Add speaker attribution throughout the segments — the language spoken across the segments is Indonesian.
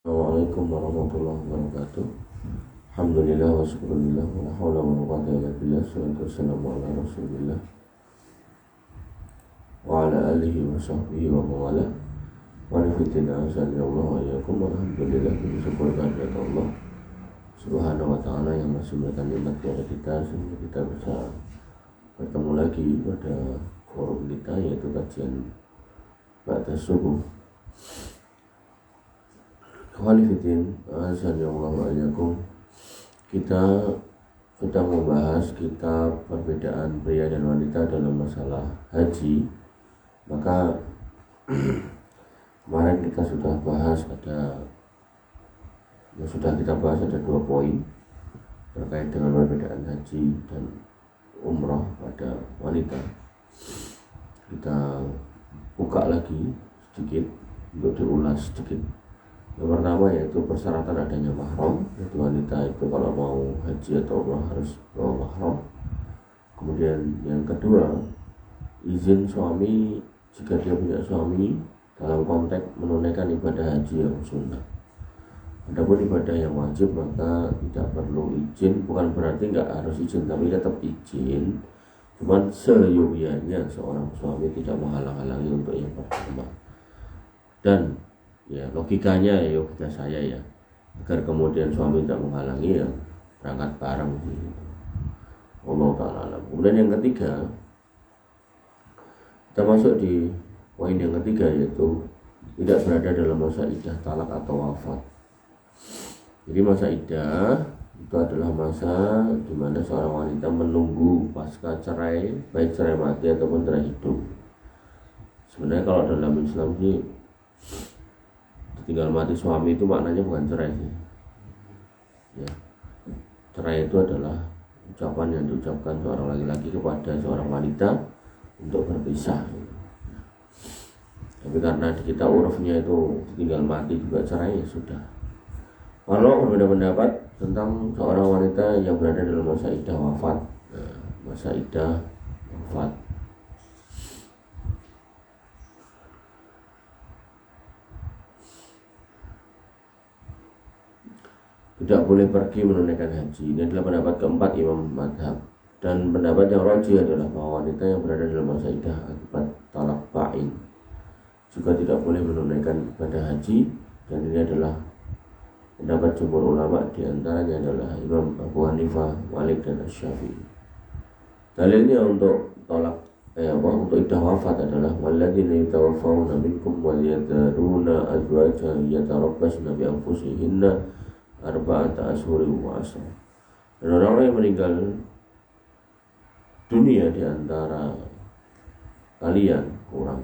Speaker 1: Assalamualaikum warahmatullahi wabarakatuh. Alhamdulillah wa syukurillah wa la hawla wa la quwwata illa billah. Wassalatu wassalamu ala rasulillah wa ala alihi wa sahbihi wa mawala wa nafitina azalillah wa iyyakum. Alhamdulillah, bersyukur kehadirat Allah subhanahu wa ta'ala yang masih memberikan nikmat kepada kita sehingga kita bisa bertemu lagi pada forum kita, yaitu kajian ba'da subuh. Khalifidin azanillahu wa iyyakum. Kita sedang membahas kitab perbedaan pria dan wanita dalam masalah haji. Maka kemarin kita sudah bahas ada 2 poin terkait dengan perbedaan haji dan umrah pada wanita. Kita buka lagi sedikit untuk diulas sedikit. Yang pertama yaitu persyaratan adanya mahram, yaitu wanita itu kalau mau haji atau umrah harus bawa mahram. Kemudian yang kedua, izin suami jika dia punya suami dalam konteks menunaikan ibadah haji yang sunnah. Adapun ibadah yang wajib maka tidak perlu izin, bukan berarti nggak harus izin, tapi tetap izin. Cuman seyogyanya seorang suami tidak menghalang-halangi untuk yang pertama. Dan ya logikanya ya logika saya ya, agar kemudian suami tidak menghalangi ya berangkat bareng gitu. Allah ta'ala alam. Kemudian yang ketiga, kita masuk di poin yang ketiga, yaitu tidak berada dalam masa iddah talak atau wafat. Jadi masa iddah itu adalah masa di mana seorang wanita menunggu pasca cerai, baik cerai mati ataupun cerai hidup. Sebenarnya kalau dalam Islam sih tinggal mati suami itu maknanya bukan cerai sih ya. Cerai itu adalah ucapan yang diucapkan seorang laki-laki kepada seorang wanita untuk berpisah. Tapi karena di kita urufnya itu tinggal mati juga cerai, ya sudah. Kalau berbeda pendapat tentang seorang wanita yang berada dalam masa iddah wafat, masa iddah wafat, tidak boleh pergi menunaikan haji. Ini adalah pendapat keempat Imam Madhab. Dan pendapat yang rajih adalah bahwa wanita yang berada dalam masa iddah akibat talak ba'in juga tidak boleh menunaikan ibadah haji. Dan ini adalah pendapat jumhur ulama, diantaranya adalah Imam Abu Hanifah, Malik dan Asy-Syafi'i. Dalilnya untuk talak untuk iddah wafat adalah walladzina yatawaffawna minkum wa yadharuna azwajan yatarabbasna bi anfusihinna arba'ata ashhurin wa ashra. Dan orang-orang yang meninggal dunia di antara kalian, orang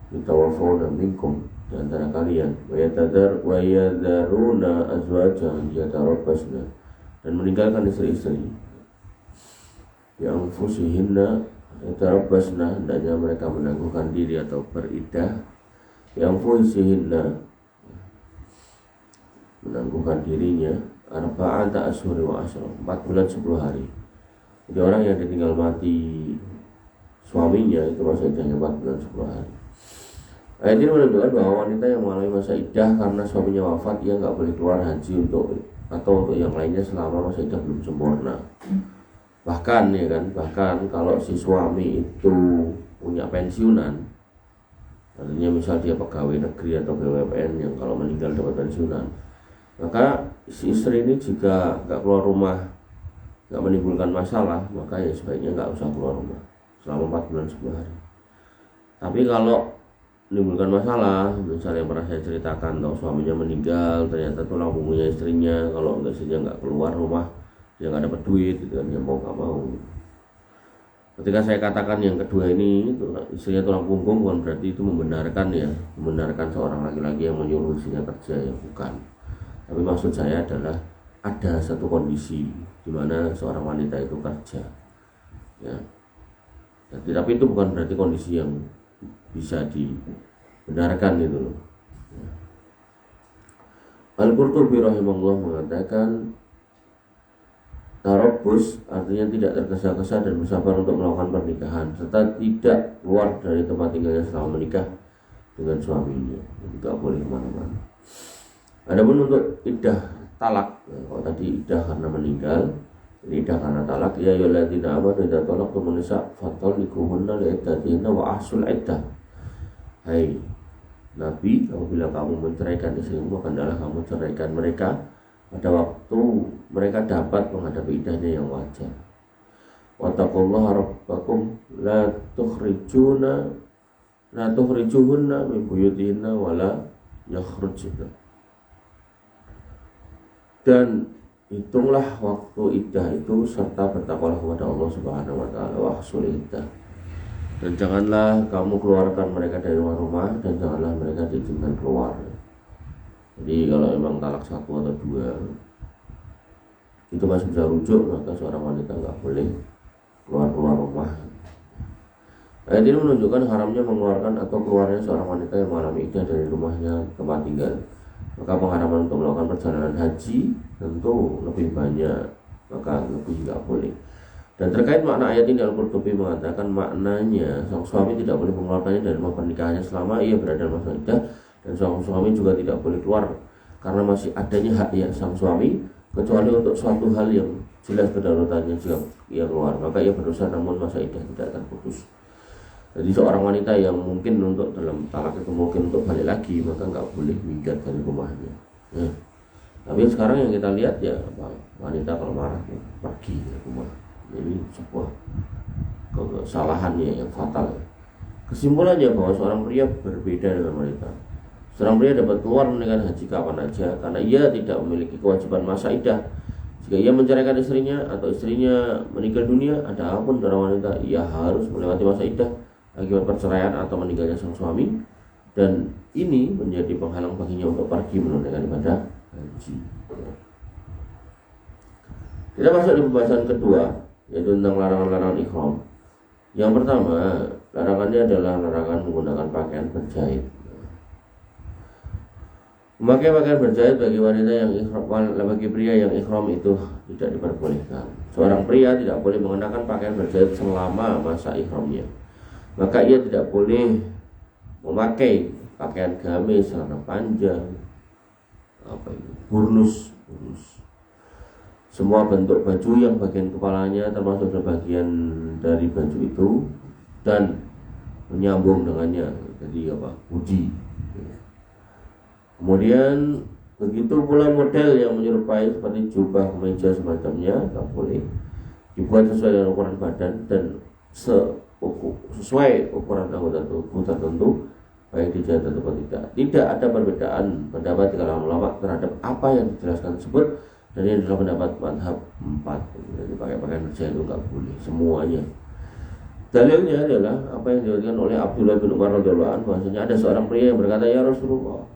Speaker 1: yatawaffawna minkum di antara kalian, wa yadharuna azwajan yatarabbasna, dan meninggalkan istri-istri yang anfusihinna yatarabbasna, hendaknya mereka menangguhkan diri atau beriddah, yang anfusihinna menangguhkan dirinya arba'ata ashhurin wa ashra, 4 bulan 10 hari. Jadi orang yang ditinggal mati suaminya itu masa iddahnya 4 bulan 10 hari. Ayat ini menunjukkan bahwa wanita yang mengalami masa iddah karena suaminya wafat, ia nggak boleh keluar haji atau untuk yang lainnya selama masa iddah belum sempurna. Bahkan kalau si suami itu punya pensiunan, artinya misal dia pegawai negeri atau BUMN yang kalau meninggal dapat pensiunan, maka si istri ini jika nggak keluar rumah, nggak menimbulkan masalah, maka ya sebaiknya nggak usah keluar rumah selama 4 bulan 10 hari. Tapi kalau menimbulkan masalah, misalnya yang pernah saya ceritakan, kalau suaminya meninggal ternyata tulang punggungnya istrinya, kalau istrinya nggak keluar rumah, dia nggak dapat duit gitu kan, ya mau nggak mau. Ketika saya katakan yang kedua ini istrinya tulang punggung, bukan berarti itu membenarkan seorang laki-laki yang menyuruh istrinya kerja, ya bukan. Tapi maksud saya adalah ada satu kondisi di mana seorang wanita itu kerja, ya. Tapi itu bukan berarti kondisi yang bisa dibenarkan itu loh. Al-Qurtubi rahimahullah mengatakan Tarabus artinya tidak tergesa-gesa dan bersabar untuk melakukan pernikahan serta tidak keluar dari tempat tinggalnya selama menikah dengan suaminya. Tidak boleh kemana-mana. Adapun untuk iddah talak, kalau tadi iddah karena meninggal, ini iddah karena talak, ya ayyuhalladzina amanu idza talaqtumun nisa fatalliquhunna li'iddatihinna wa ahsul iddah. Hai Nabi, apabila kamu menceraikan istrimu, hendaklah kamu ceraikan mereka pada waktu mereka dapat menghadapi iddahnya yang wajar. Wattaqullaha rabbakum la tukhrijuhunna min buyutihinna wala yakhrujna. Dan hitunglah waktu iddah itu serta bertakwalah kepada Allah Subhanahu wa taala wa ahsul iddah. Dan janganlah kamu keluarkan mereka dari rumah dan janganlah mereka diizinkan keluar. Jadi kalau memang talak 1 atau 2 itu masih bisa rujuk, maka seorang wanita nggak boleh keluar rumah. Ayat ini menunjukkan haramnya mengeluarkan atau keluarnya seorang wanita yang mengalami iddah dari rumahnya tempat tinggal. Maka pengharaman untuk melakukan perjalanan haji tentu lebih banyak, maka lebih nggak boleh. Dan terkait makna ayat ini, Al-Qurtubi mengatakan maknanya sang suami tidak boleh mengeluarkannya dari rumah pernikahannya selama ia berada dalam masa iddah, dan sang suami juga tidak boleh keluar karena masih adanya hak yang sang suami, kecuali untuk suatu hal yang jelas kedaruratannya. Jika ia keluar, maka ia berdosa, namun masa iddah tidak akan putus. Jadi seorang wanita yang mungkin untuk dalam talak itu mungkin untuk balik lagi, maka nggak boleh minggat dari rumahnya. Tapi sekarang yang kita lihat ya wanita kalau marah pergi dari rumah. Ini sebuah kesalahan yang fatal. Kesimpulannya bahwa seorang pria berbeda dengan wanita. Seorang pria dapat keluar menunaikan haji kapan aja karena ia tidak memiliki kewajiban masa iddah. Jika ia menceraikan istrinya atau istrinya meninggal dunia, ada apapun seorang wanita, ia harus melewati masa iddah akibat perceraian atau meninggalnya sang suami, dan ini menjadi penghalang baginya untuk pergi menunaikan ibadah haji. Kita masuk di pembahasan kedua, yaitu tentang larangan-larangan ihram. Yang pertama, larangannya adalah larangan menggunakan pakaian berjahit. Memakai pakaian berjahit bagi wanita yang ihram, bagi pria yang ihram itu tidak diperbolehkan. Seorang pria tidak boleh mengenakan pakaian berjahit selama masa ihramnya. Maka ia tidak boleh memakai pakaian gamis, celana panjang, burnus, semua bentuk baju yang bagian kepalanya termasuk bagian dari baju itu dan menyambung dengannya, jadi hoodie. Kemudian begitu pula model yang menyerupai seperti jubah, kemeja semacamnya tak boleh, dibuat sesuai dengan ukuran badan dan sesuai ukuran anggota tubuh tertentu, baik dijahit atau tidak. Tidak ada perbedaan pendapat di kalangan ulama terhadap apa yang dijelaskan tersebut, dan ini adalah pendapat mazhab 4. Jadi pakai pakaian berjahit itu nggak boleh semuanya. Dalilnya adalah apa yang diriwayatkan oleh Abdullah bin Umar radhiyallahu anhu, bahwasanya ada seorang pria yang berkata, "Ya Rasulullah,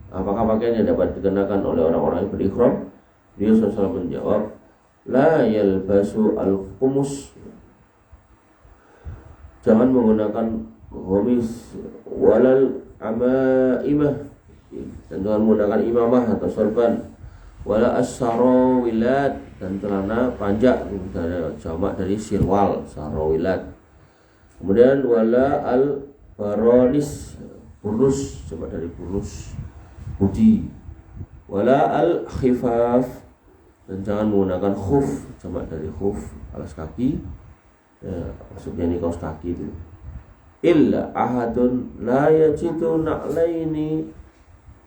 Speaker 1: apakah pakaian yang dapat dikenakan oleh orang-orang yang berihram?" Beliau SAW menjawab, "La yalbasu al-qumus." Jangan menggunakan ghamis walal amaimah, dan jangan menggunakan imamah atau sorban, wala as-sarawilat, dan celana panjang dari jamak dari sirwal, sarawilat. Kemudian wala al-baronis, burnus, jamak dari burnus, hoodie. Wala al-khifaf, dan jangan menggunakan khuf, jamak dari khuf, alas kaki. Maksudnya ini kaos kaki itu. Illa ahadun la yajidu na'laini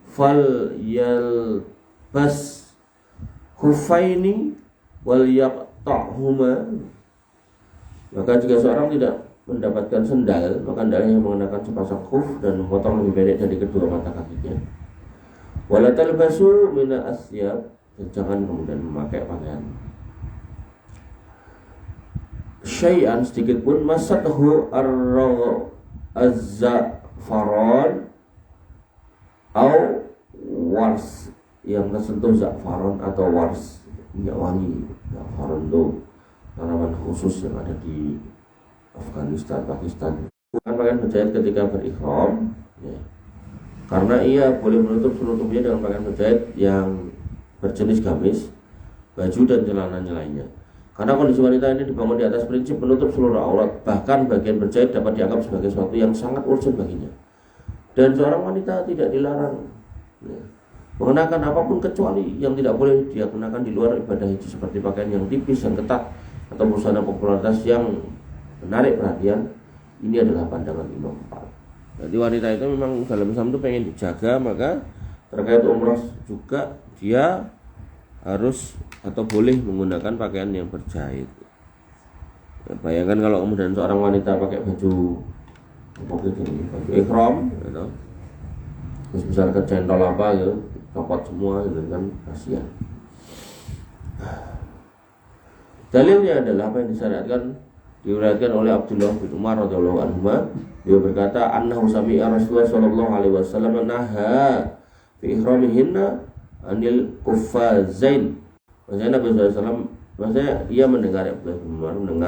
Speaker 1: fal yalbas khufaini wal yaqta'huma. Maka jika seorang tidak mendapatkan sendal, maka hendaknya mengenakan sepasang khuf dan memotong lebih pendek dari kedua mata kakinya. Wala talbasu mina asyab, dan jangan kemudian memakai pakaian syai'an sedikit pun masathu az-za'faran atau wars, yang tersentuh za'faran atau wars, minyak wangi. Za'faran itu tanaman khusus yang ada di Afghanistan, Pakistan. Bukan pakaian berjahit ketika berihram, ya, karena ia boleh menutup seluruhnya dengan pakaian berjahit yang berjenis gamis, baju dan celananya lainnya. Karena kondisi wanita ini dibangun di atas prinsip menutup seluruh aurat, bahkan bagian berjahit dapat dianggap sebagai sesuatu yang sangat urgent baginya. Dan seorang wanita tidak dilarang mengenakan apapun kecuali yang tidak boleh dia kenakan di luar ibadah haji, seperti pakaian yang tipis, yang ketat, atau busana popularitas yang menarik perhatian. Ini adalah pandangan Imam Malik. Jadi wanita itu memang dalam Islam itu pengen dijaga, maka terkait umrah juga dia harus atau boleh menggunakan pakaian yang berjahit. Ya, bayangkan kalau kemudian seorang wanita pakai baju ihram, gitu, terus misalnya kecentol apa gitu, copot semua, gitu kan, kasihan. Dalilnya adalah apa yang disyariatkan, diriwayatkan oleh Abdullah bin Umar radhiyallahu anhu. Dia berkata, annahu sami'a Rasulullah sallallahu alaihi wasallam naha fi ihramihinna anil quffazain. Maksudnya Nabi SAW, maksudnya ia mendengar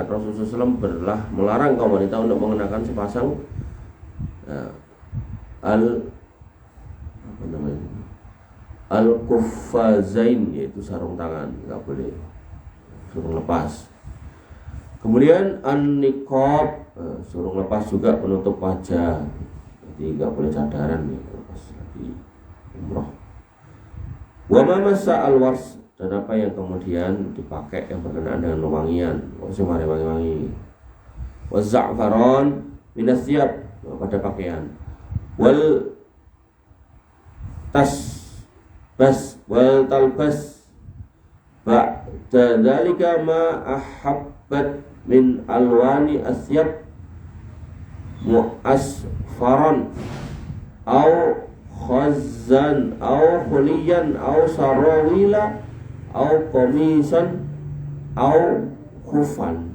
Speaker 1: Rasulullah SAW melarang kaum wanita untuk mengenakan sepasang al-quffazain, yaitu sarung tangan, nggak boleh, suruh lepas. Kemudian an-niqab, suruh lepas juga penutup wajah, jadi nggak boleh cadaran ya, lepas di umroh. Wa ma massa al-wars, dan apa yang kemudian dipakai yang berkenaan dengan wewangian, maksudnya wangi-wangi. Wa za'faran min asyab, pada pakaian. Wal tasbas wal talbas ba'da dzalika ma ahabbat min alwani asyab mu'asfaran au khazan au khuliyan au sarawila au komisan au khufan.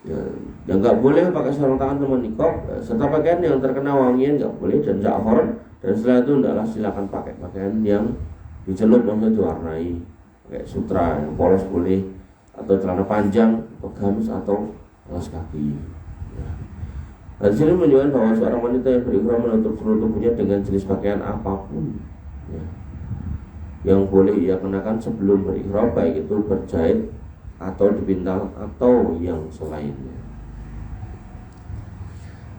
Speaker 1: Ya, yang nggak boleh pakai sarung tangan sama niqab, serta pakaian yang terkena wangian nggak boleh, dan za'faran. Dan setelah itu hendaklah silakan pakai pakaian yang dicelup, maksudnya diwarnai, pakai sutra yang polos boleh, atau celana panjang, atau gamis, atau alas kaki. Ya. Nah, di sini menunjukkan bahwa seorang wanita yang berihram menutup seluruh tubuhnya dengan jenis pakaian apapun, ya, yang boleh ia kenakan sebelum berihram, baik itu berjahit atau dipintal atau yang selainnya.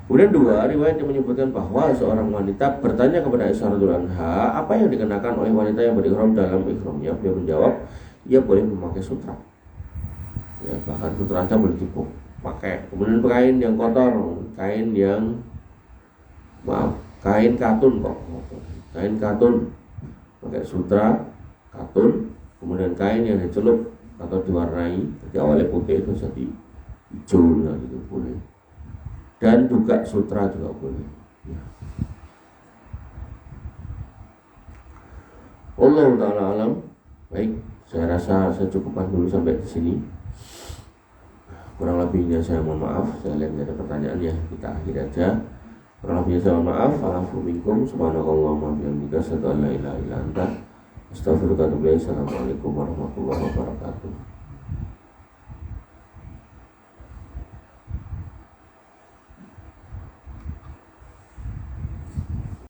Speaker 1: Kemudian dua riwayat yang menyebutkan bahwa seorang wanita bertanya kepada Aisyah radhiyallahu anha, apa yang dikenakan oleh wanita yang berihram dalam ihramnya? Beliau menjawab, ia boleh memakai sutra, ya, bahkan sutra saja boleh dipakai. Kemudian kain yang kotor, kain katun kok, kain katun, pakai sutra katun. Kemudian kain yang dicelup atau diwarnai, jadi awalnya putih itu jadi hijau, nah, gitu boleh. Dan juga sutra juga boleh, ya. Allah Ta'ala alam. Baik, saya rasa saya cukupkan dulu sampai di sini. Kurang lebihnya saya mohon maaf. Saya lihat ada pertanyaan, ya kita akhiri aja. Kurang lebihnya saya mohon maaf. Alafu minkum subhanakallahumma wa bihamdika asyhadu an la ilaha illa anta astaghfiruka wa atubu ilaik. Assalamualaikum warahmatullahi wabarakatuh.